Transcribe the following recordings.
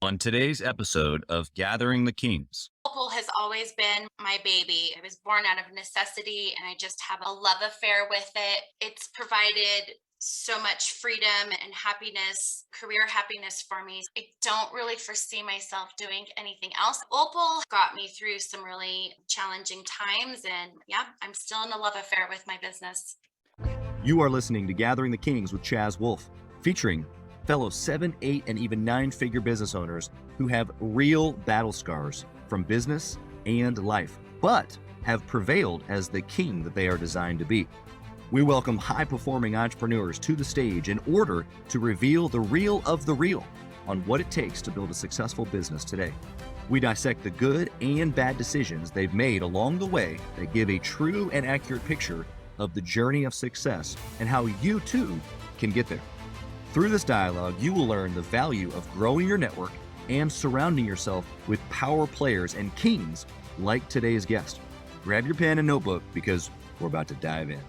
On today's episode of Gathering the Kings. Opal has always been my baby. I was born out of necessity and I just have a love affair with it. It's provided so much freedom and happiness, career happiness for me. I don't really foresee myself doing anything else. Opal got me through some really challenging times, and yeah, I'm still in a love affair with my business. You are listening to Gathering the Kings with Chaz Wolfe, featuring fellow 7, 8, and even 9-figure business owners who have real battle scars from business and life, but have prevailed as the king that they are designed to be. We welcome high-performing entrepreneurs to the stage in order to reveal the real of the real on what it takes to build a successful business today. We dissect the good and bad decisions they've made along the way that give a true and accurate picture of the journey of success and how you too can get there. Through this dialogue, you will learn the value of growing your network and surrounding yourself with power players and kings like today's guest. Grab your pen and notebook because we're about to dive in.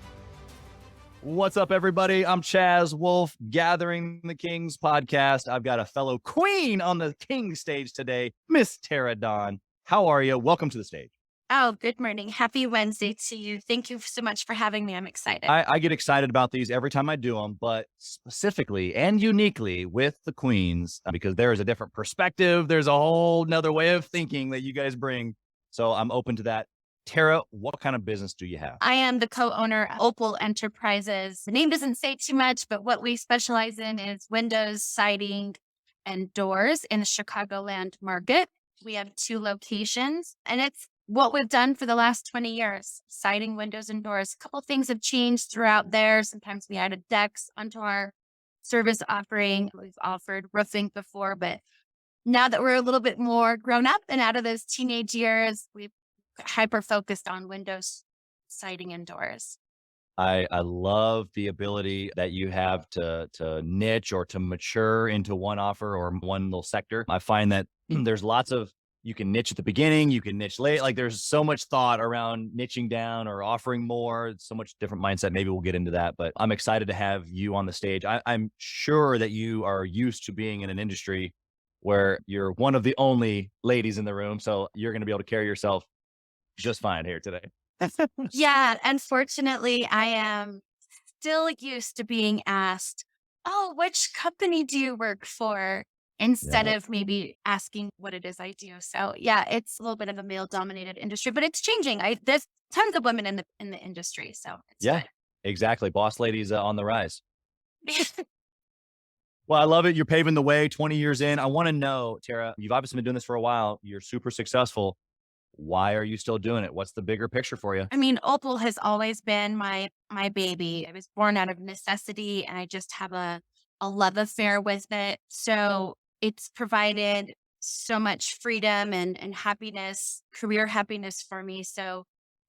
What's up, everybody? I'm Chaz Wolfe, Gathering the Kings podcast. I've got a fellow queen on the king stage today, Miss Tara Dawn. How are you? Welcome to the stage. Oh, good morning. Happy Wednesday to you. Thank you so much for having me. I'm excited. I get excited about these every time I do them, but specifically and uniquely with the queens, because there is a different perspective. There's a whole nother way of thinking that you guys bring. So I'm open to that. Tara, what kind of business do you have? I am the co-owner of Opal Enterprises. The name doesn't say too much, but what we specialize in is windows, siding, and doors in the Chicagoland market. We have 2 locations, and it's what we've done for the last 20 years, siding, windows, and doors. A couple of things have changed throughout there. Sometimes we added decks onto our service offering. We've offered roofing before, but now that we're a little bit more grown up and out of those teenage years, we've hyper focused on windows, siding, and doors. I love the ability that you have to niche or to mature into one offer or one little sector. I find that there's lots of, you can niche at the beginning, you can niche late. Like there's so much thought around niching down or offering more. It's so much different mindset. Maybe we'll get into that, but I'm excited to have you on the stage. I'm sure that you are used to being in an industry where you're one of the only ladies in the room. So you're going to be able to carry yourself just fine here today. Yeah, unfortunately, I am still used to being asked, "Oh, which company do you work for?" instead Yeah. of maybe asking what it is I do. So, yeah, it's a little bit of a male-dominated industry, but it's changing. There's tons of women in the industry, so it's Yeah, exactly. Boss ladies on the rise. good. Well, I love it. You're paving the way 20 years in. I want to know, Tara, you've obviously been doing this for a while. You're super successful. Why are you still doing it? What's the bigger picture for you? I mean, Opal has always been my baby. I was born out of necessity, and I just have a love affair with it. So it's provided so much freedom and happiness, career happiness for me. So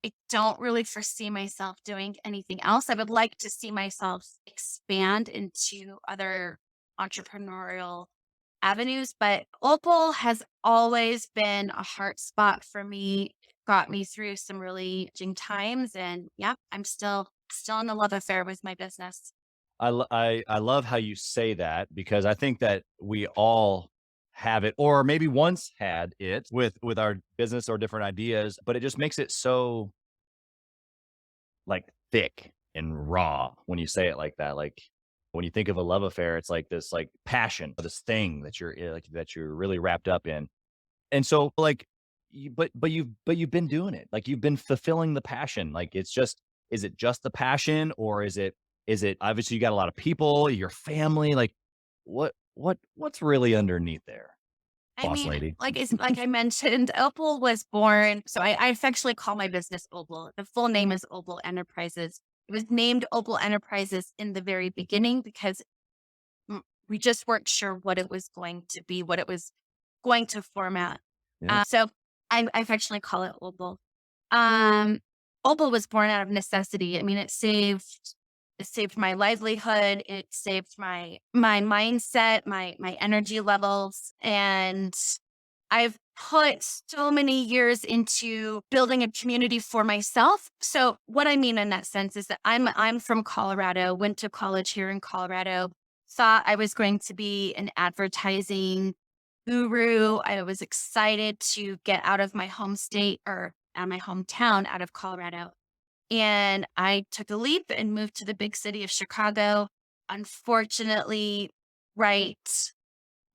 I don't really foresee myself doing anything else. I would like to see myself expand into other entrepreneurial avenues, but Opal has always been a heart spot for me, got me through some really challenging times. And yeah, I'm still in a love affair with my business. I love how you say that because I think that we all have it or maybe once had it with our business or different ideas, but it just makes it so like thick and raw when you say it like that. Like when you think of a love affair, it's like this like passion, this thing that you're that you're really wrapped up in. And so like but you've been doing it. Like you've been fulfilling the passion. Like it's just, is it just the passion or is it obviously you got a lot of people, your family, like what's really underneath there, I boss mean, lady? like I mentioned, Opal was born. So I affectionately call my business Opal. The full name is Opal Enterprises. It was named Opal Enterprises in the very beginning because we just weren't sure what it was going to be, what it was going to format. Yeah. So I affectionately call it Opal. Um, Opal was born out of necessity. I mean, it saved my livelihood. It saved my mindset, my energy levels, and I've put so many years into building a community for myself. So what I mean in that sense is that I'm from Colorado, went to college here in Colorado, thought I was going to be an advertising guru. I was excited to get out of my home state or out of my hometown, out of Colorado. And I took a leap and moved to the big city of Chicago. Unfortunately, right,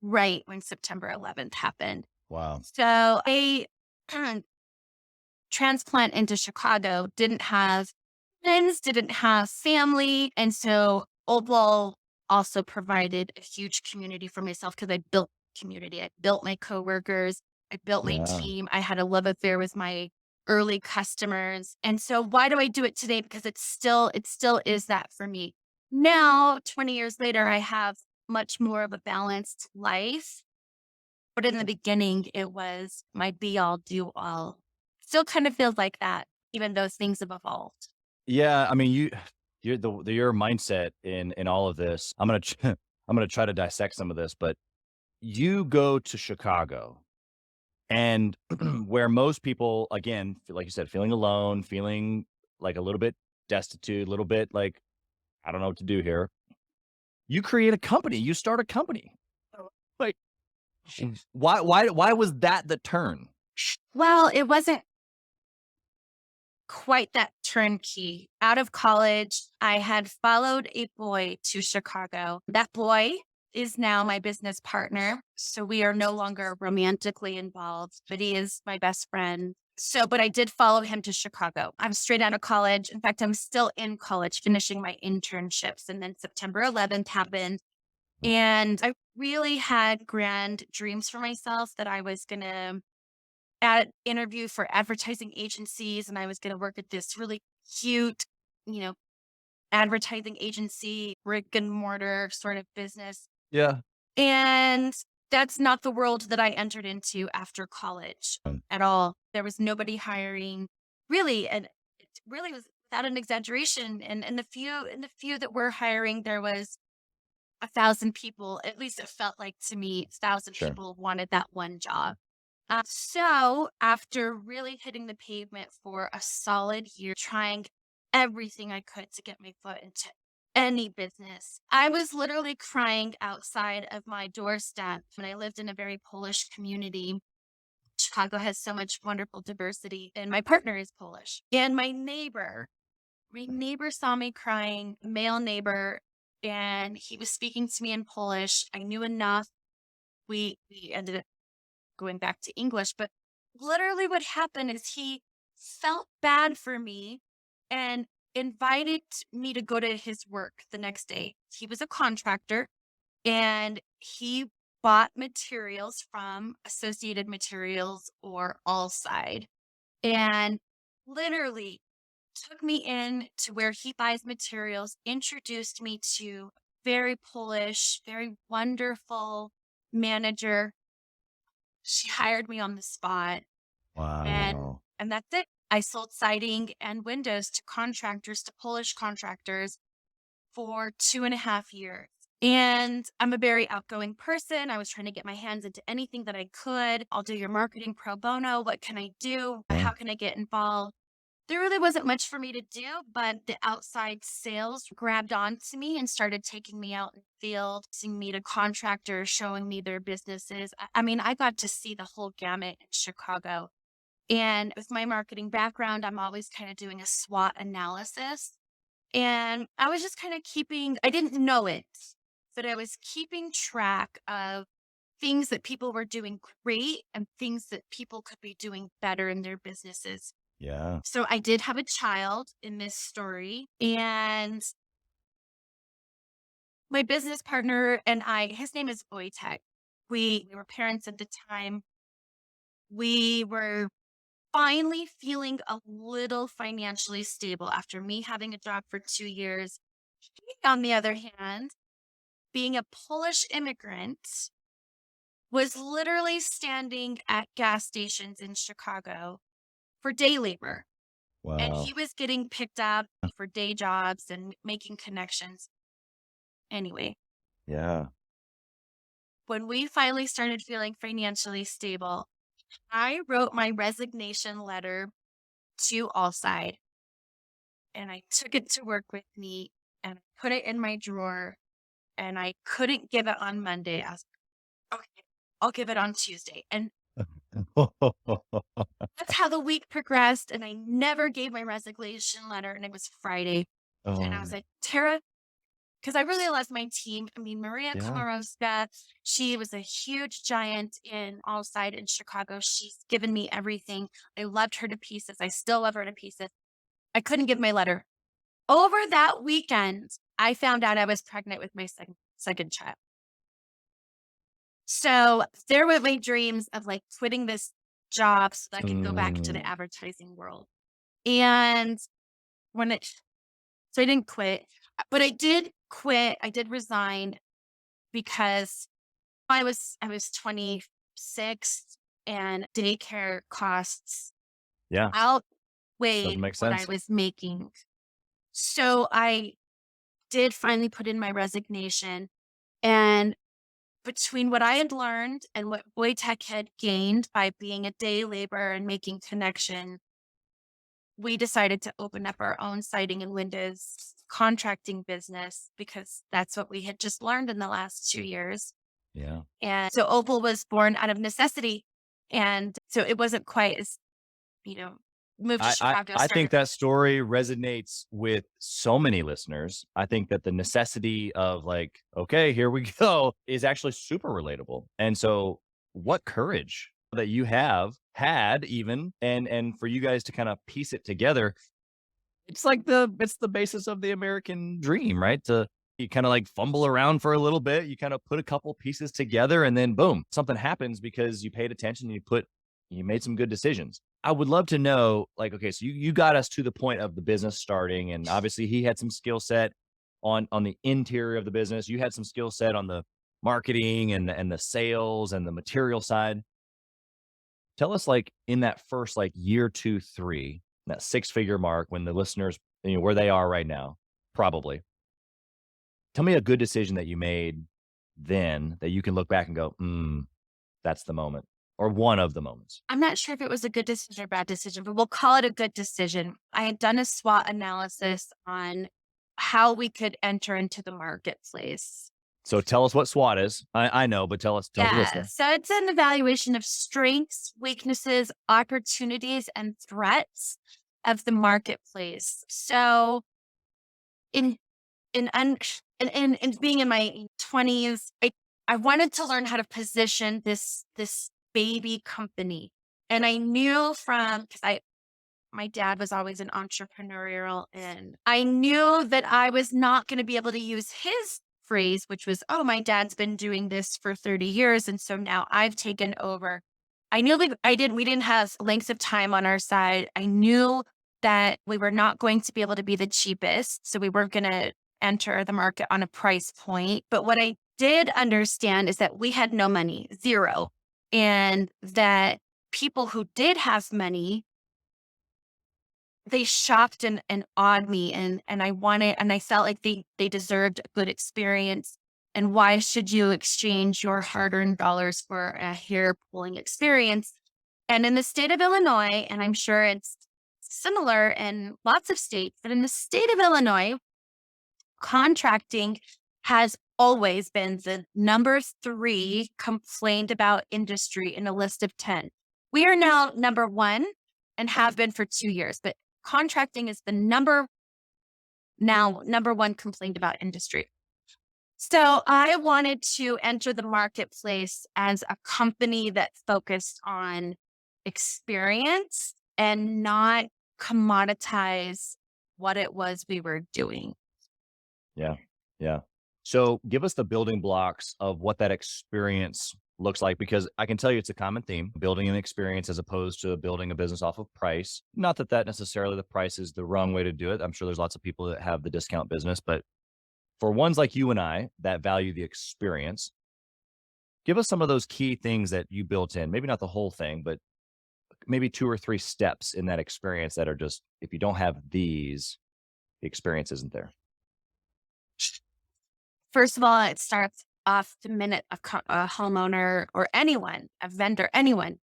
right when September 11th happened. Wow. So I transplant into Chicago, didn't have friends, didn't have family. And so Opal also provided a huge community for myself because I built community. I built my coworkers, I built my Yeah. team. I had a love affair with my early customers. And so why do I do it today? Because it still is that for me. Now, 20 years later, I have much more of a balanced life. But in the beginning, it was my be all, do all. Still kind of feels like that, even though things have evolved. Yeah, I mean, your mindset in all of this. I'm gonna I'm gonna try to dissect some of this, but you go to Chicago, and where most people, again, like you said, feeling alone, feeling like a little bit destitute, a little bit like I don't know what to do here. You create a company. You start a company. Like, why was that the turn? Well, it wasn't quite that turnkey. Out of college, I had followed a boy to Chicago. That boy is now my business partner. So we are no longer romantically involved, but he is my best friend. So, but I did follow him to Chicago. I'm straight out of college. In fact, I'm still in college finishing my internships. And then September 11th happened. And I really had grand dreams for myself that I was going to interview for advertising agencies and I was going to work at this really cute, you know, advertising agency, brick and mortar sort of business. Yeah. And that's not the world that I entered into after college at all. There was nobody hiring really. And it really was without an exaggeration. And in the few that were hiring, there was 1,000 people. At least it felt like to me, 1,000 Sure. people wanted that one job. So after really hitting the pavement for a solid year, trying everything I could to get my foot into any business, I was literally crying outside of my doorstep. And I lived in a very Polish community. Chicago has so much wonderful diversity, and my partner is Polish. And my neighbor saw me crying, male neighbor, and he was speaking to me in Polish. I knew enough. We ended up going back to English, but literally what happened is he felt bad for me and invited me to go to his work the next day. He was a contractor and he bought materials from Associated Materials or Allside and literally took me in to where he buys materials, introduced me to very Polish, very wonderful manager. She hired me on the spot and Wow. and that's it. I sold siding and windows to contractors, to Polish contractors for 2.5 years. And I'm a very outgoing person. I was trying to get my hands into anything that I could. I'll do your marketing pro bono. What can I do? Yeah. How can I get involved? There really wasn't much for me to do, but the outside sales grabbed onto me and started taking me out in the field, seeing me to contractors, showing me their businesses. I mean, I got to see the whole gamut in Chicago. And with my marketing background, I'm always kind of doing a SWOT analysis. And I was just kind of I didn't know it, but I was keeping track of things that people were doing great and things that people could be doing better in their businesses. Yeah. So I did have a child in this story, and my business partner and I, his name is Wojtek. We were parents at the time. We were finally feeling a little financially stable after me having a job for 2 years. He, on the other hand, being a Polish immigrant, was literally standing at gas stations in Chicago for day labor. And Wow. he was getting picked up for day jobs and making connections. Anyway, Yeah. when we finally started feeling financially stable, I wrote my resignation letter to Allside and I took it to work with me and I put it in my drawer and I couldn't give it on Monday. I was like, okay, I'll give it on Tuesday. And that's how the week progressed. And I never gave my resignation letter. And it was Friday. And I Oh, was like, Tara, because I really love my team. I mean, Maria yeah. Komorowska, she was a huge giant in Allside in Chicago. She's given me everything. I loved her to pieces. I still love her to pieces. I couldn't give my letter. Over that weekend, I found out I was pregnant with my second child. So there went my dreams of like quitting this job so that I could go back to the Mm, advertising world. And when it, so I didn't quit, but I did quit. I did resign because I was 26 and daycare costs yeah, doesn't outweighed make what I sense. was making. So I did finally put in my resignation, and between what I had learned and what Boy Tech had gained by being a day laborer and making connection, we decided to open up our own siding and windows contracting business because that's what we had just learned in the last 2 years. Yeah. And so Opal was born out of necessity. And so it wasn't quite as, you know, moved to Chicago, I think started. that story resonates with so many listeners. I think that the necessity of like, okay, here we go is actually super relatable. And so what courage that you have had even and for you guys to kind of piece it together. It's like it's the basis of the American dream, right? To you kind of like fumble around for a little bit, you kind of put a couple pieces together and then boom, something happens because you paid attention, you made some good decisions. I would love to know, like, okay, so you got us to the point of the business starting, and obviously he had some skill set on the interior of the business. You had some skill set on the marketing and the sales and the material side. Tell us, like, in that first, like, year 2, 3, that six-figure mark when the listeners, where they are right now, probably. Tell me a good decision that you made then that you can look back and go, that's the moment," or one of the moments. I'm not sure if it was a good decision or bad decision, but we'll call it a good decision. I had done a SWOT analysis on how we could enter into the marketplace. So tell us what SWOT is. I know, but tell the Yeah. listener. So it's an evaluation of strengths, weaknesses, opportunities, and threats of the marketplace. So in in un- in being in my 20s, I wanted to learn how to position this baby company. And I knew from because I my dad was always an entrepreneurial, and I knew that I was not going to be able to use his phrase, which was, oh, my dad's been doing this for 30 years. And so now I've taken over. I knew we didn't have lengths of time on our side. I knew that we were not going to be able to be the cheapest. So we weren't going to enter the market on a price point. But what I did understand is that we had no money, zero. And that people who did have money, they shocked and awed me, and I felt like they deserved a good experience. And why should you exchange your hard-earned dollars for a hair pulling experience? And in the state of Illinois, and I'm sure it's similar in lots of states, but in the state of Illinois, contracting has always been the number 3 complained about industry in a list of 10. We are now number 1 and have been for 2 years, but contracting is the number 1 complained about industry. So I wanted to enter the marketplace as a company that focused on experience and not commoditize what it was we were doing. Yeah. Yeah. So give us the building blocks of what that experience looks like, because I can tell you it's a common theme, building an experience as opposed to building a business off of price. Not that necessarily the price is the wrong way to do it. I'm sure there's lots of people that have the discount business, but for ones like you and I that value the experience, give us some of those key things that you built in. Maybe not the whole thing, but maybe 2 or 3 steps in that experience that are just, if you don't have these, the experience isn't there. First of all, it starts off the minute a homeowner or anyone, a vendor, anyone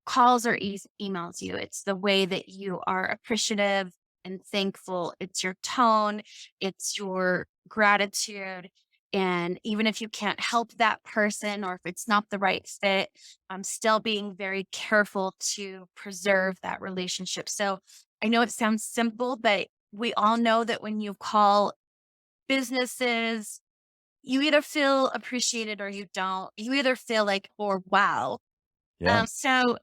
calls or emails you. It's the way that you are appreciative and thankful. It's your tone, it's your gratitude. And even if you can't help that person or if it's not the right fit, I'm still being very careful to preserve that relationship. So I know it sounds simple, but we all know that when you call businesses, you either feel appreciated or you don't. You either feel like, or wow. Yeah. So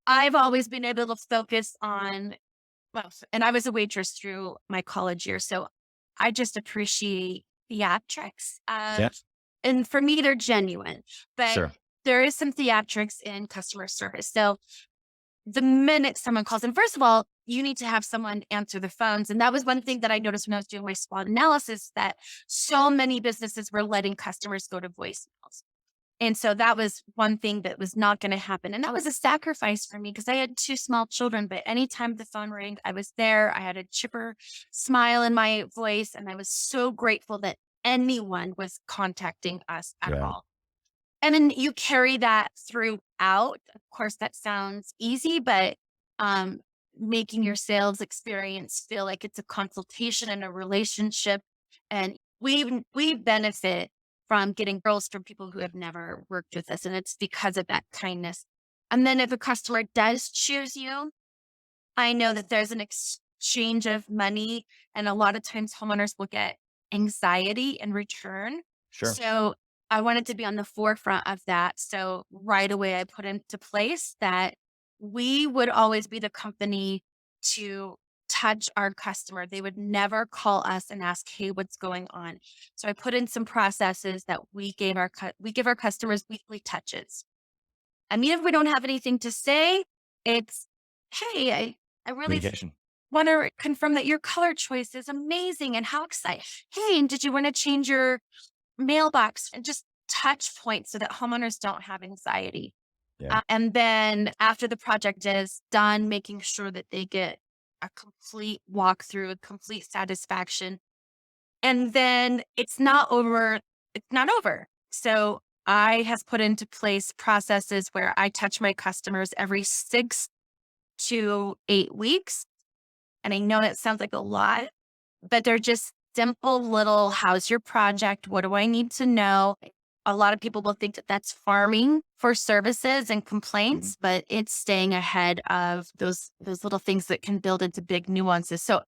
I've always been able to focus on, well, and I was a waitress through my college years. So I just appreciate theatrics. Yeah. And for me, they're genuine, but Sure. there is some theatrics in customer service. So the minute someone calls in, first of all, you need to have someone answer the phones. And that was one thing that I noticed when I was doing my SWOT analysis, that so many businesses were letting customers go to voicemails. And so that was one thing that was not going to happen. And that was a sacrifice for me because I had two small children. But anytime the phone rang, I was there. I had a chipper smile in my voice. And I was so grateful that anyone was contacting us at Yeah. all. And then you carry that throughout. Of course, that sounds easy, but um, making your sales experience feel like it's a consultation and a relationship. And we benefit from getting girls from people who have never worked with us, and it's because of that kindness. And then if a customer does choose you, I know that there's an exchange of money, and a lot of times homeowners will get anxiety in return. Sure. So I wanted to be on the forefront of that. So right away, I put into place that we would always be the company to touch our customer. They would never call us and ask, "Hey, what's going on?" So I put in some processes that we give our customers weekly touches. I mean, if we don't have anything to say, it's, "Hey, I really Communication. want to confirm that your color choice is amazing and how excited. Hey, and did you want to change your mailbox?" And just touch points so that homeowners don't have anxiety. Yeah. And then after the project is done, making sure that they get a complete walkthrough, a complete satisfaction. And then it's not over. It's not over. So I have put into place processes where I touch my customers every 6 to 8 weeks. And I know that sounds like a lot, but they're just simple little, how's your project? What do I need to know? A lot of people will think that that's farming for services and Mhm. complaints, but it's staying ahead of those little things that can build into big nuances. So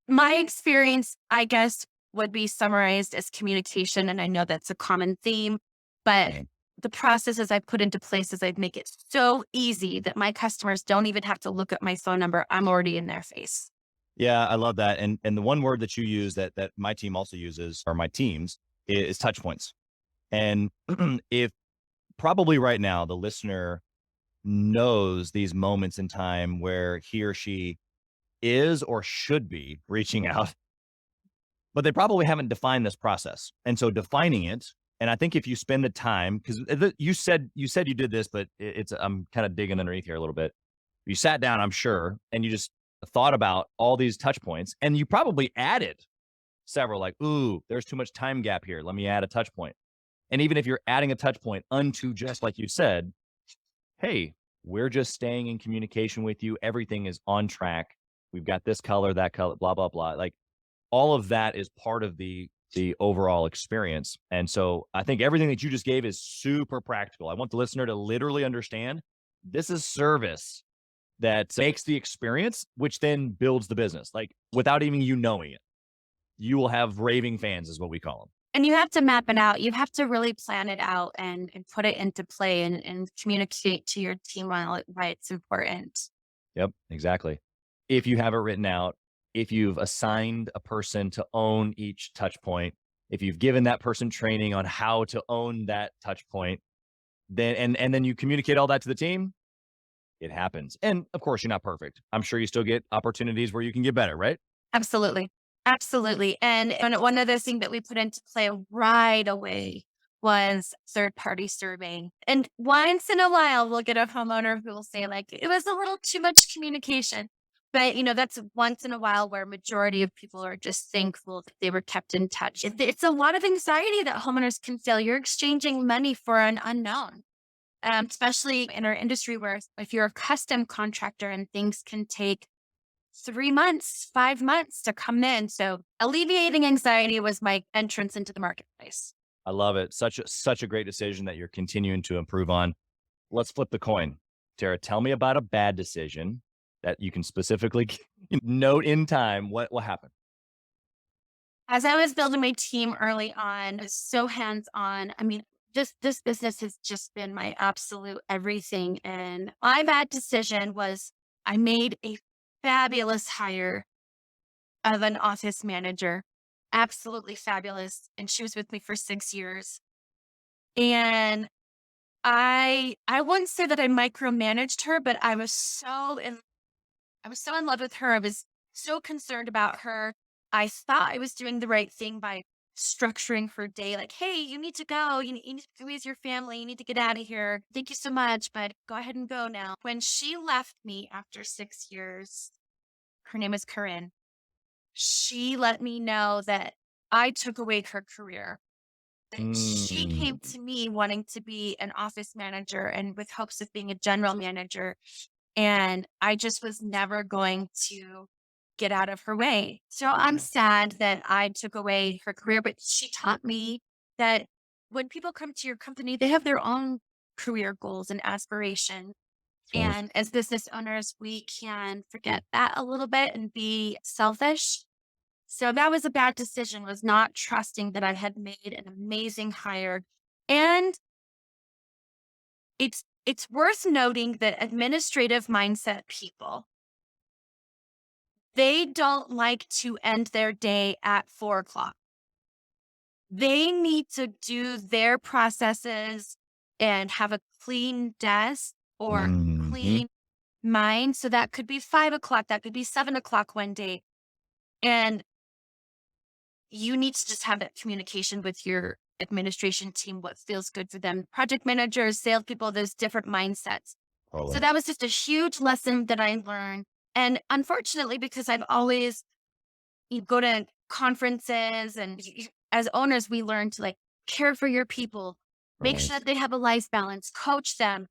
my experience, I guess, would be summarized as communication. And I know that's a common theme, but Yeah. the processes I put into place is I make it so easy that my customers don't even have to look at my phone number. I'm already in their face. Yeah, I love that. And the one word that you use that my team also uses, or my teams, is touch points. And if probably right now the listener knows these moments in time where he or she is or should be reaching out, but they probably haven't defined this process. And so defining it, and I think if you spend the time, because you said you did this, but it's I'm kind of digging underneath here a little bit. You sat down, I'm sure, and you just thought about all these touch points, and you probably added several, like, ooh, there's too much time gap here. Let me add a touch point. And even if you're adding a touch point unto, just like you said, hey, we're just staying in communication with you. Everything is on track. We've got this color, that color, blah, blah, blah. Like all of that is part of the overall experience. And so I think everything that you just gave is super practical. I want the listener to literally understand this is service that makes the experience, which then builds the business. Like without even you knowing it, you will have raving fans, is what we call them. And you have to map it out. You have to really plan it out and put it into play and communicate to your team why it's important. Yep, exactly. If you have it written out, if you've assigned a person to own each touch point, if you've given that person training on how to own that touch point, then and then you communicate all that to the team, it happens. And of course, you're not perfect. I'm sure you still get opportunities where you can get better, right? Absolutely. Absolutely. And one other thing that we put into play right away was third party surveying. And once in a while, we'll get a homeowner who will say, like, it was a little too much communication. But, that's once in a while where majority of people are just thankful that they were kept in touch. It's a lot of anxiety that homeowners can feel. You're exchanging money for an unknown, especially in our industry where if you're a custom contractor and things can take 3 months, 5 months to come in. So alleviating anxiety was my entrance into the marketplace. I love it. Such a great decision that you're continuing to improve on. Let's flip the coin. Tara, tell me about a bad decision that you can specifically note in time. What happened? As I was building my team early on, I was so hands on. I mean, this business has just been my absolute everything. And my bad decision was I made a fabulous hire of an office manager, absolutely fabulous. And she was with me for 6 years. And I wouldn't say that I micromanaged her, but I was so in love with her. I was so concerned about her. I thought I was doing the right thing by structuring her day. Like, hey, you need to go. You need to go with your family. You need to get out of here. Thank you so much, but go ahead and go now. When she left me after 6 years, her name is Corinne. She let me know that I took away her career. That she came Mm, to me wanting to be an office manager and with hopes of being a general manager. And I just was never going to get out of her way. So I'm sad that I took away her career, but she taught me that when people come to your company, they have their own career goals and aspirations. sure. And as business owners, we can forget that a little bit and be selfish. So that was a bad decision, was not trusting that I had made an amazing hire. And it's worth noting that administrative mindset people, they don't like to end their day at 4 o'clock. They need to do their processes and have a clean desk or Hmm. clean mind. So that could be 5 o'clock, that could be 7 o'clock one day. And you need to just have that communication with your administration team, what feels good for them. Project managers, salespeople, there's different mindsets. So Totally. that was just a huge lesson that I learned. And unfortunately, because I've always you go to conferences and as owners, we learn to like care for your people, make Right. sure that they have a life balance, coach them.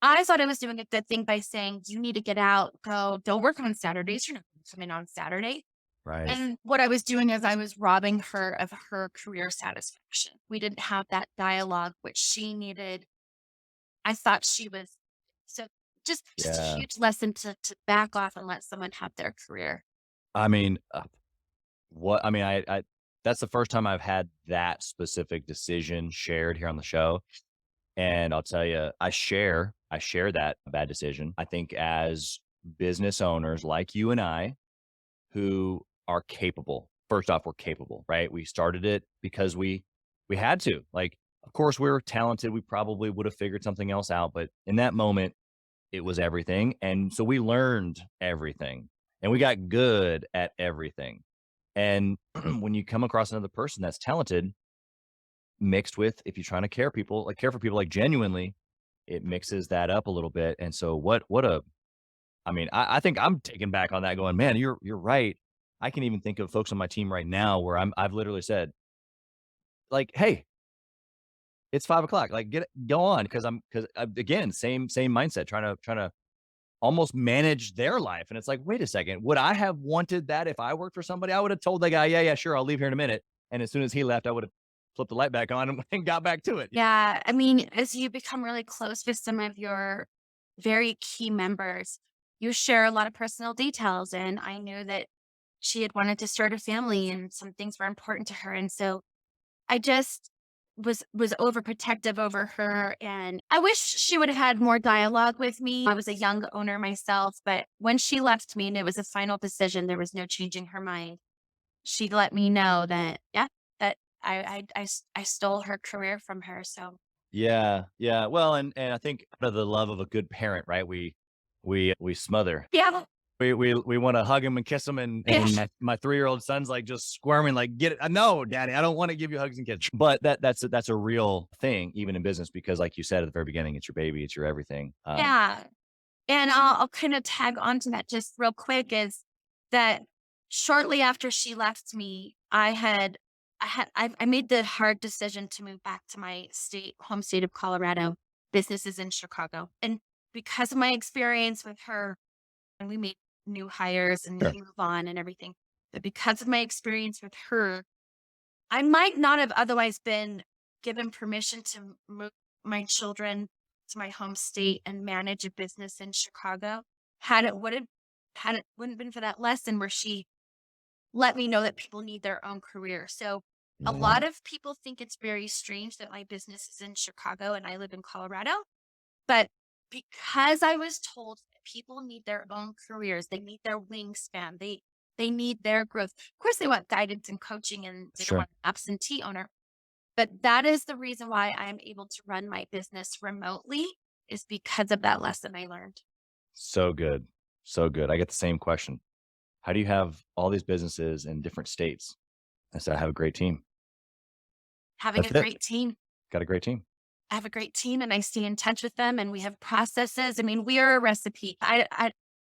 I thought I was doing a good thing by saying, you need to get out, go, don't work on Saturdays. You're not going to come in on Saturday. Right. And what I was doing is I was robbing her of her career satisfaction. We didn't have that dialogue, which she needed. I thought she was so just a Yeah. huge lesson to back off and let someone have their career. I mean, I that's the first time I've had that specific decision shared here on the show. And I'll tell you, I share that bad decision. I think as business owners like you and I who are capable. First off, we're capable, right? We started it because we had to. Like, of course, we were talented. We probably would have figured something else out, but in that moment, it was everything. And so we learned everything and we got good at everything. And when you come across another person that's talented, mixed with if you're trying to care for people like genuinely, it mixes that up a little bit. And so what a I mean, I think I'm taken back on that going, man, you're right. I can even think of folks on my team right now where I've literally said, like, hey, it's 5 o'clock. Like, go on. Because again, same mindset, trying to almost manage their life. And it's like, wait a second, would I have wanted that if I worked for somebody? I would have told the guy, yeah, sure, I'll leave here in a minute. And as soon as he left, I would have flipped the light back on and got back to it. Yeah, I mean, as you become really close with some of your very key members, you share a lot of personal details. And I knew that she had wanted to start a family and some things were important to her. And so I just was overprotective over her. And I wish she would have had more dialogue with me. I was a young owner myself, but when she left me and it was a final decision, there was no changing her mind. She let me know that, yeah, that I stole her career from her. So Yeah, yeah. Well, and I think out of the love of a good parent, right? We smother. yeah, We wanna hug him and kiss him, and yeah. my 3-year-old son's, like, just squirming, like, "Get it no, daddy, I don't wanna give you hugs and kisses." But that's a real thing even in business because like you said at the very beginning, it's your baby, it's your everything. Yeah. And I'll kind of tag onto that just real quick is that shortly after she left me, I made the hard decision to move back to my home state of Colorado. Business is in Chicago. And because of my experience with her, and we made new hires and Sure. move on and everything. But because of my experience with her, I might not have otherwise been given permission to move my children to my home state and manage a business in Chicago had it wouldn't been for that lesson where she let me know that people need their own career. So a Yeah. lot of people think it's very strange that my business is in Chicago and I live in Colorado. But because I was told that people need their own careers, they need their wingspan, they need their growth. Of course, they want guidance and coaching and they don't Sure. want an absentee owner. But that is the reason why I'm able to run my business remotely is because of that lesson I learned. So good. So good. I get the same question. How do you have all these businesses in different states? I said, I have a great team. Having That's a it. great team. Got a great team. I have a great team and I stay in touch with them and we have processes. I mean, we are a recipe.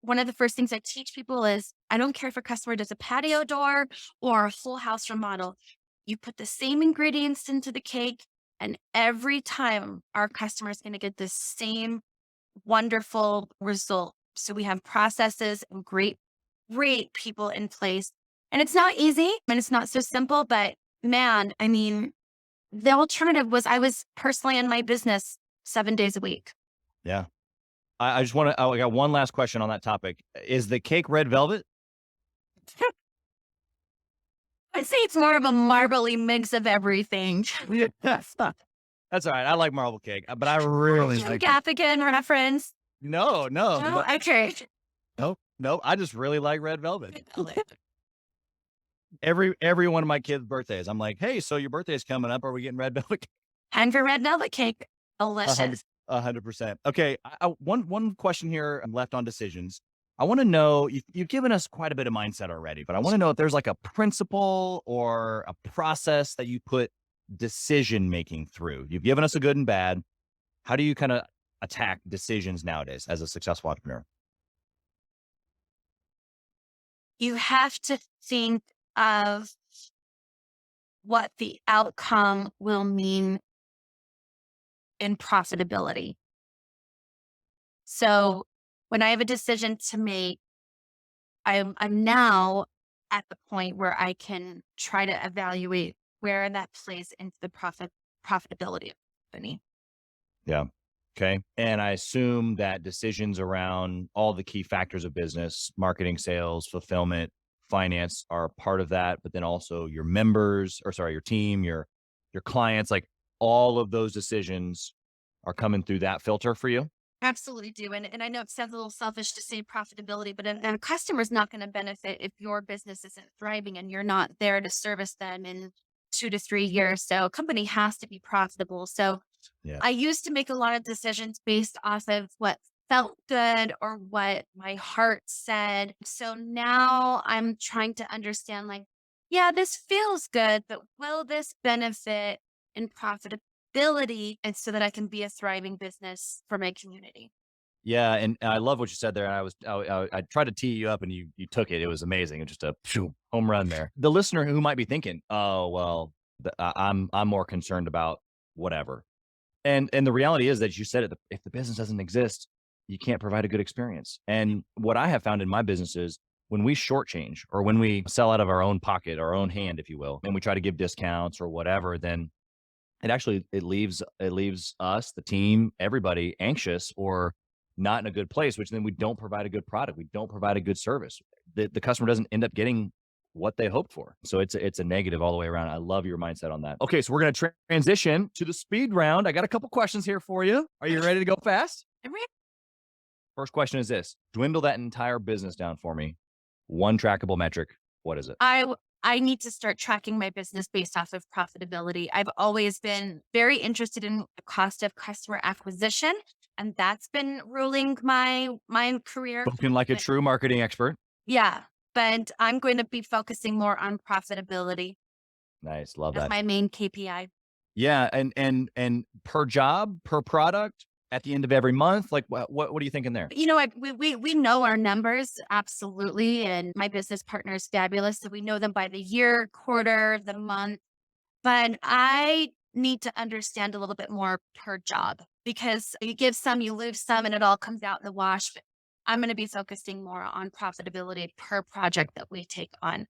One of the first things I teach people is I don't care if a customer does a patio door or a full house remodel. You put the same ingredients into the cake, and every time our customer is going to get the same wonderful result. So we have processes and great people in place. And it's not easy and it's not so simple, but man, I mean, the alternative was I was personally in my business 7 days a week. Yeah. I just want to, I got one last question on that topic. Is the cake red velvet? I'd say it's more of a marbly mix of everything. That's all right. I like marble cake, but I really like it. Gaffigan reference. No, No, okay. no. I just really like red velvet. Every one of my kids' birthdays, I'm like, hey, so your birthday's coming up. Are we getting red velvet cake? And for red velvet cake, A hundred, delicious. 100%. Okay. One question here left on decisions. I want to know, you've given us quite a bit of mindset already, but I want to know if there's like a principle or a process that you put decision making through. You've given us a good and bad. How do you kind of attack decisions nowadays as a successful entrepreneur? You have to think of what the outcome will mean in profitability. So when I have a decision to make, I'm now at the point where I can try to evaluate where that plays into the profitability of the company. Yeah. Okay. And I assume that decisions around all the key factors of business, marketing, sales, fulfillment, finance are part of that, but then also your members, or sorry, your team, your clients, like all of those decisions are coming through that filter for you. Absolutely do. And I know it sounds a little selfish to say profitability, but a customer's not going to benefit if your business isn't thriving and you're not there to service them in 2 to 3 years. So a company has to be profitable. So Yeah. I used to make a lot of decisions based off of what felt good or what my heart said. So now I'm trying to understand like, yeah, this feels good, but will this benefit in profitability and so that I can be a thriving business for my community? Yeah, and I love what you said there. And I tried to tee you up, and you took it. It was amazing. It was just a phew, home run there. The listener who might be thinking, "Oh well, I'm more concerned about whatever." And the reality is that you said it. If the business doesn't exist, you can't provide a good experience. And what I have found in my business is when we shortchange or when we sell out of our own pocket, our own hand, if you will, and we try to give discounts or whatever, then it leaves us, the team, everybody anxious or not in a good place, which then we don't provide a good product. We don't provide a good service. The customer doesn't end up getting what they hoped for. So it's a negative all the way around. I love your mindset on that. Okay, so we're going to transition to the speed round. I got a couple questions here for you. Are you ready to go fast? I'm re- First question is this: dwindle that entire business down for me. One trackable metric. What is it? I need to start tracking my business based off of profitability. I've always been very interested in the cost of customer acquisition, and that's been ruling my career. Spoken like a But true marketing expert. yeah, but I'm going to be focusing more on profitability Nice. Love as that. my main KPI. Yeah, and per job, per product, at the end of every month, like what are you thinking there? You know, we know our numbers absolutely, and my business partner is fabulous, so we know them by the year, quarter, the month. But I need to understand a little bit more per job because you give some, you lose some, and it all comes out in the wash. I'm going to be focusing more on profitability per project that we take on.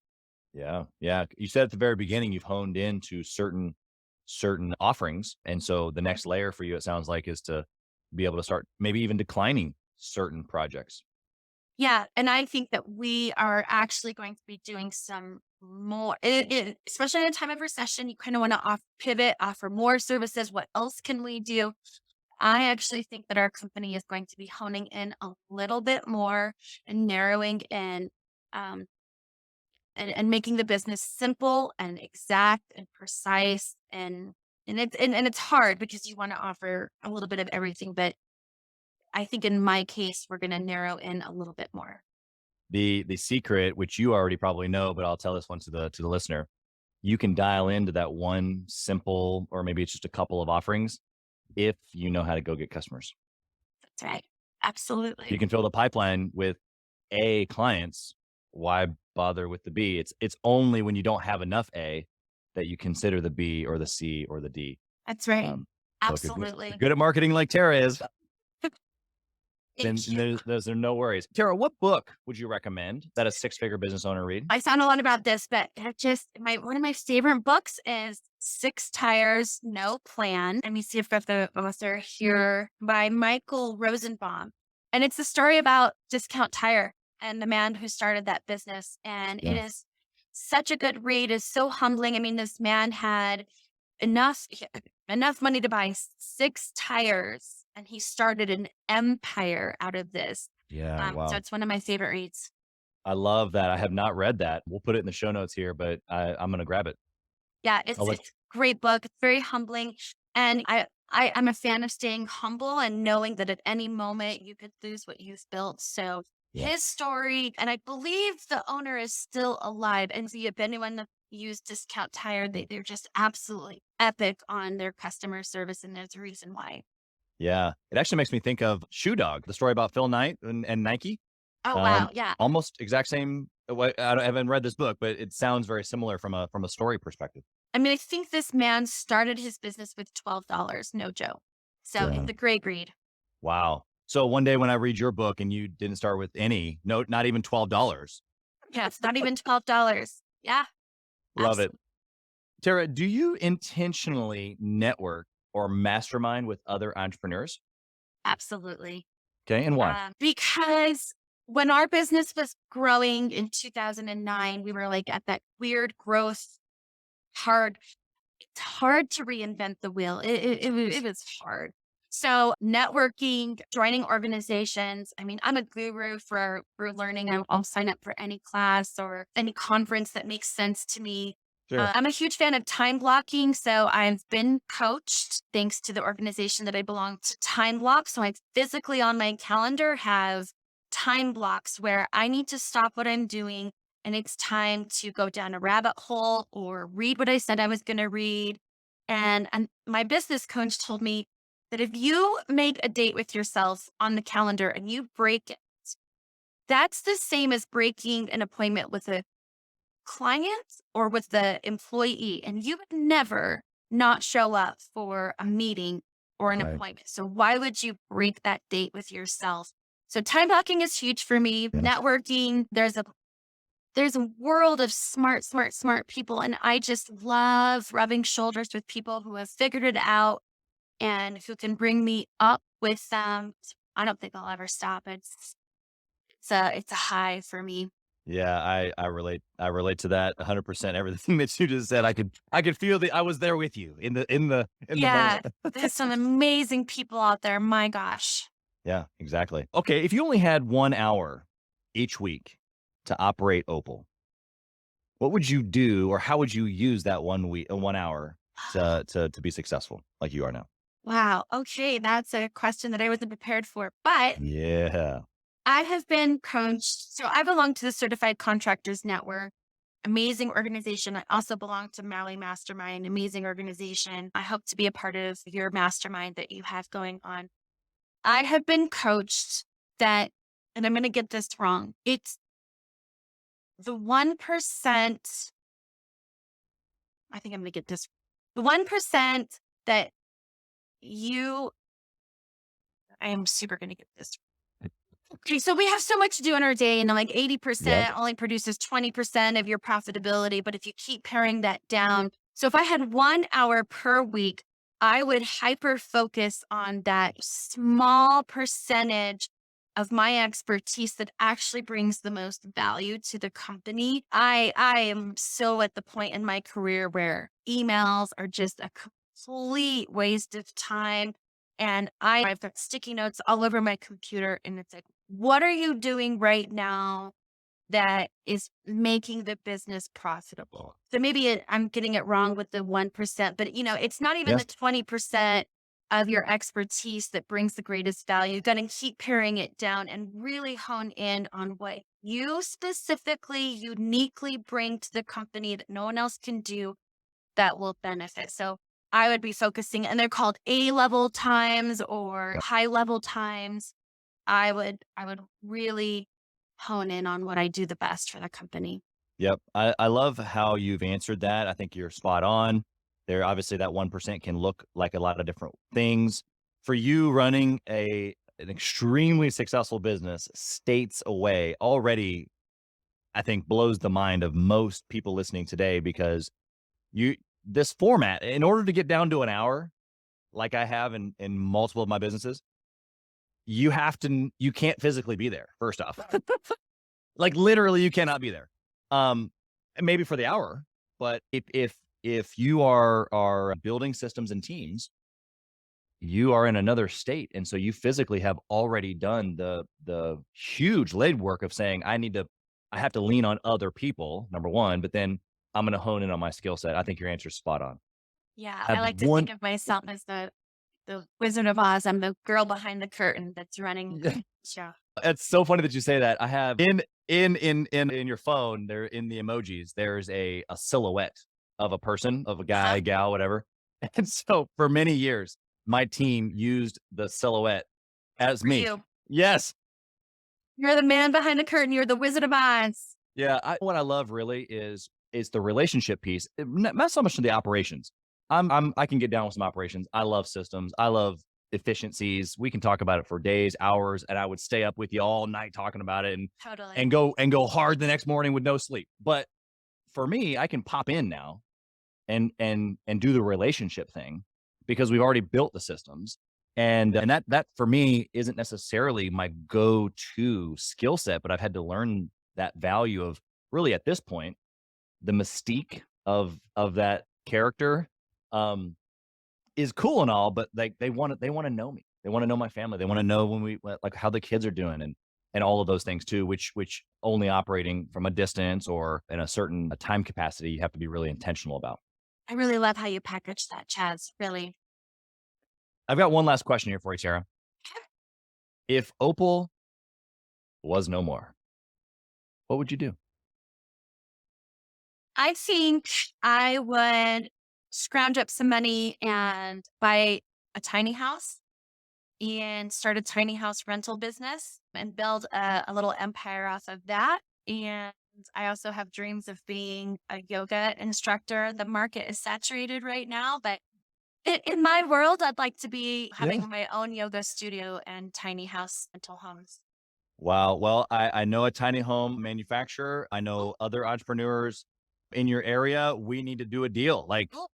Yeah. Yeah. You said at the very beginning, you've honed into certain offerings. And so the next layer for you, it sounds like, is to be able to start maybe even declining certain projects. Yeah, and I think that we are actually going to be doing some more, especially in a time of recession. You kind of want to pivot, offer more services. What else can we do? I actually think that our company is going to be honing in a little bit more and narrowing in, um, and making the business simple and exact and precise. And it's hard because you want to offer a little bit of everything, but I think in my case, we're going to narrow in a little bit more. The secret, which you already probably know, but I'll tell this one to the listener, you can dial into that one simple, or maybe it's just a couple of offerings if you know how to go get customers. That's right. If you Absolutely. can fill the pipeline with A clients, why bother with the B? It's only when you don't have enough A that you consider the B or the C or the D. That's right. Um, so if you're Absolutely. good at marketing like Tara is, then Thank you. there's no worries. Tara, what book would you recommend that a six-figure business owner read? I found a lot about this, but it just my one of my favorite books is Six Tires, No Plan. Let me see if I've got the author here by Michael Rosenbaum. And it's a story about Discount Tire and the man who started that business. And it Yeah. is such a good read. It's so humbling. I mean, this man had enough enough money to buy six tires, and he started an empire out of this. Yeah. So Wow. it's one of my favorite reads. I love that. I have not read that. We'll put it in the show notes here, but I'm going to grab it. Yeah, I'll let it's a great book. It's very humbling, and I'm a fan of staying humble and knowing that at any moment you could lose what you've built. So Yeah. his story, and I believe the owner is still alive. And see, if anyone that used Discount Tire, they're just absolutely epic on their customer service, and there's a reason why. Yeah. It actually makes me think of Shoe Dog, the story about Phil Knight and Nike. Oh Um, wow, yeah. almost exact same. I haven't read this book, but it sounds very similar from a story perspective. I mean, I think this man started his business with $12, no joke. So Yeah. it's a great read. Wow. So one day when I read your book and you didn't start with any, no, not even $12. Yeah, it's not even $12. Yeah, Love it. absolutely. Tara, do you intentionally network or mastermind with other entrepreneurs? Absolutely. Okay. And why? Because when our business was growing in 2009, we were like at that weird growth, hard, it's hard to reinvent the wheel. It was hard. So networking, joining organizations. I mean, I'm a guru for learning. I'll sign up for any class or any conference that makes sense to me. Sure. I'm a huge fan of time blocking. So I've been coached thanks to the organization that I belong to, Time Block. So I physically on my calendar have time blocks where I need to stop what I'm doing and it's time to go down a rabbit hole or read what I said I was going to read. And my business coach told me that if you make a date with yourself on the calendar and you break it, that's the same as breaking an appointment with a client or with the employee. And you would never not show up for a meeting or an Right. appointment. So why would you break that date with yourself? So time blocking is huge for me. Yeah. Networking, there's a world of smart people. And I just love rubbing shoulders with people who have figured it out and who can bring me up with them. I don't think I'll ever stop. It's a high for me. Yeah, I relate to that 100%. Everything that you just said, I could feel I was there with you in the Yeah. moment. There's some amazing people out there. My gosh. Yeah, exactly. Okay, if you only had 1 hour each week to operate Opal, what would you do or how would you use that 1 hour to be successful like you are now? Wow. Okay. That's a question that I wasn't prepared for, but Yeah. I have been coached. So I belong to the Certified Contractors Network, amazing organization. I also belong to Maui Mastermind, amazing organization. I hope to be a part of your mastermind that you have going on. I have been coached that, and I'm going to get this wrong. It's the 1%. I think I'm going to get this. The 1% that you, I am super going to get this. Okay, so we have so much to do in our day, and like Yep. 80% only produces 20% of your profitability. But if you keep paring that down, so if I had 1 hour per week, I would hyper focus on that small percentage of my expertise that actually brings the most value to the company. I am so at the point in my career where emails are just a complete waste of time. And I've got sticky notes all over my computer, and it's like, what are you doing right now that is making the business profitable? So maybe I'm getting it wrong with the 1%, but it's not even Yeah. the 20% of your expertise that brings the greatest value. You're going to keep paring it down and really hone in on what you specifically, uniquely bring to the company that no one else can do that will benefit. So I would be focusing, and they're called A-level times or Yep. high level times. I would really hone in on what I do the best for the company. Yep. I love how you've answered that. I think you're spot on. There, obviously, that 1% can look like a lot of different things. For you, running an extremely successful business states away already, I think blows the mind of most people listening today, because you this format, in order to get down to an hour, like I have in multiple of my businesses, you can't physically be there, first off. Like, literally, you cannot be there. And maybe for the hour, but if you are building systems and teams, you are in another state, and so you physically have already done the huge lead work of saying, I have to lean on other people, number one, but then I'm going to hone in on my skill set. I think your answer's spot on. Yeah, I I have like to one. think of myself as the Wizard of Oz. I'm the girl behind the curtain that's running the show. It's so funny that you say that. I have in your phone there, in the emojis, there's a silhouette of a person, of a Uh-huh. guy, gal, whatever. And so for many years, my team used the silhouette as For me. you, Yes. you're the man behind the curtain. You're the Wizard of Oz. Yeah. What I love really is the relationship piece. Not so much to the operations. I can get down with some operations. I love systems. I love efficiencies. We can talk about it for days, hours, and I would stay up with you all night talking about it, and Totally. go hard the next morning with no sleep. But for me, I can pop in now and do the relationship thing, because we've already built the systems. And that for me isn't necessarily my go-to skill set, but I've had to learn that value of, really, at this point, the mystique of that character um is cool and all, but like they want to know me. They want to know my family. They want to know like how the kids are doing, and all of those things too, which only operating from a distance or in a certain time capacity, you have to be really intentional about. I really love how you package that, Chaz. Really. I've got one last question here for you, Tara. If Opal was no more, what would you do? I think I would scrounge up some money and buy a tiny house and start a tiny house rental business and build a little empire off of that. And I also have dreams of being a yoga instructor. The market is saturated right now, but in my world, I'd like to be Yeah. having my own yoga studio and tiny house rental homes. Wow. Well, I know a tiny home manufacturer. I know other entrepreneurs in your area. We need to do a deal. Like, Oh,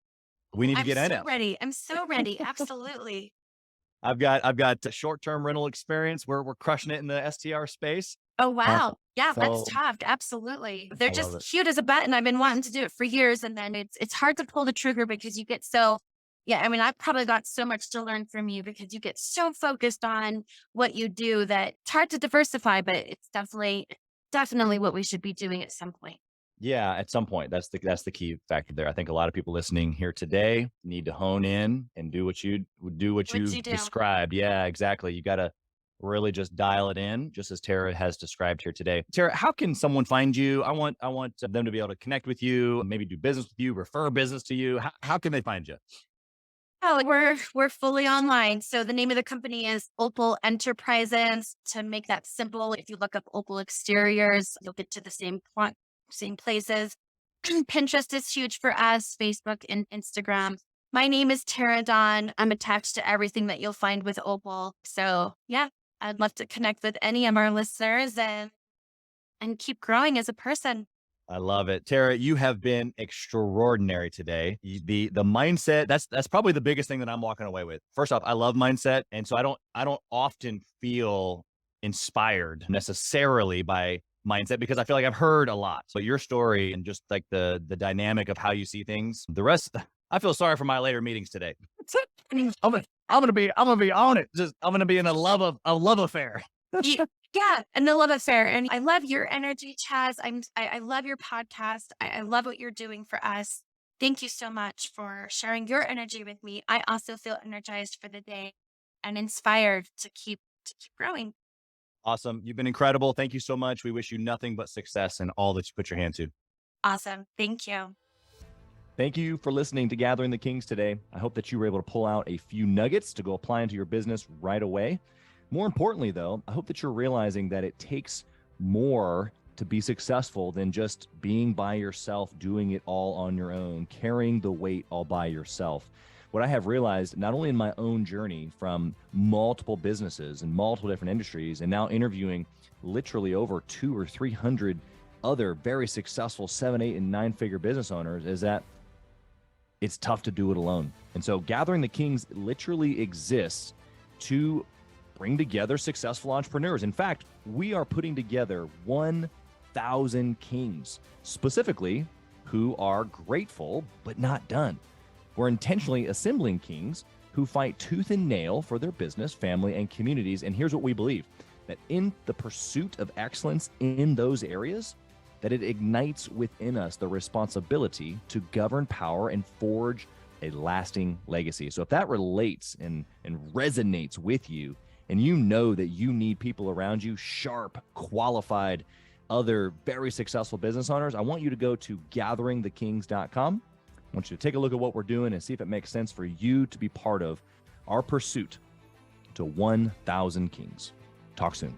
we need to I'm get in so it. ready. I'm so ready. Absolutely. I've got short-term rental experience. We're crushing it in the STR space. Oh, Uh, wow. Yeah, let's so talk. Absolutely. They're I love it. just cute as a button. I've been wanting to do it for years, and then it's hard to pull the trigger because you get so yeah, I mean, I've probably got so much to learn from you because you get so focused on what you do that it's hard to diversify, but it's definitely what we should be doing at some point. Yeah, at some point, that's the key factor there. I think a lot of people listening here today need to hone in and do what What'd you you do? described. Yeah, exactly. You got to really just dial it in, just as Tara has described here today. Tara, how can someone find you? I want them to be able to connect with you, maybe do business with you, refer business to you. How can they find you? Oh, we're fully online. So the name of the company is Opal Enterprises. To make that simple, if you look up Opal Exteriors, you'll get to the same places. Pinterest is huge for us, Facebook and Instagram. My name is Tara Dawn. I'm attached to everything that you'll find with Opal. So yeah, I'd love to connect with any of our listeners and keep growing as a person. I love it. Tara, you have been extraordinary today. The mindset, that's probably the biggest thing that I'm walking away with. First off, I love mindset. And so I don't often feel inspired necessarily by mindset because I feel like I've heard a lot. So your story and just like the dynamic of how you see things, the rest, I feel sorry for my later meetings today. I'm gonna be on it. I'm gonna be in a love affair. Yeah, and the love affair. And I love your energy, Chaz. I love your podcast. I love what you're doing for us. Thank you so much for sharing your energy with me. I also feel energized for the day and inspired to keep growing. Awesome. You've been incredible. Thank you so much. We wish you nothing but success in all that you put your hand to. Awesome. Thank you. Thank you for listening to Gathering the Kings today. I hope that you were able to pull out a few nuggets to go apply into your business right away. More importantly, though, I hope that you're realizing that it takes more to be successful than just being by yourself, doing it all on your own, carrying the weight all by yourself. What I have realized, not only in my own journey from multiple businesses and multiple different industries, and now interviewing literally over 200 or 300 other very successful 7, 8, and 9-figure business owners, is that it's tough to do it alone. And so Gathering the Kings literally exists to bring together successful entrepreneurs. In fact, we are putting together 1,000 kings, specifically who are grateful but not done. We're intentionally assembling kings who fight tooth and nail for their business, family, and communities. And here's what we believe, that in the pursuit of excellence in those areas, that it ignites within us the responsibility to govern power and forge a lasting legacy. So if that relates and resonates with you, and you know that you need people around you, sharp, qualified, other very successful business owners, I want you to go to gatheringthekings.com. I want you to take a look at what we're doing and see if it makes sense for you to be part of our pursuit to 1,000 kings. Talk soon.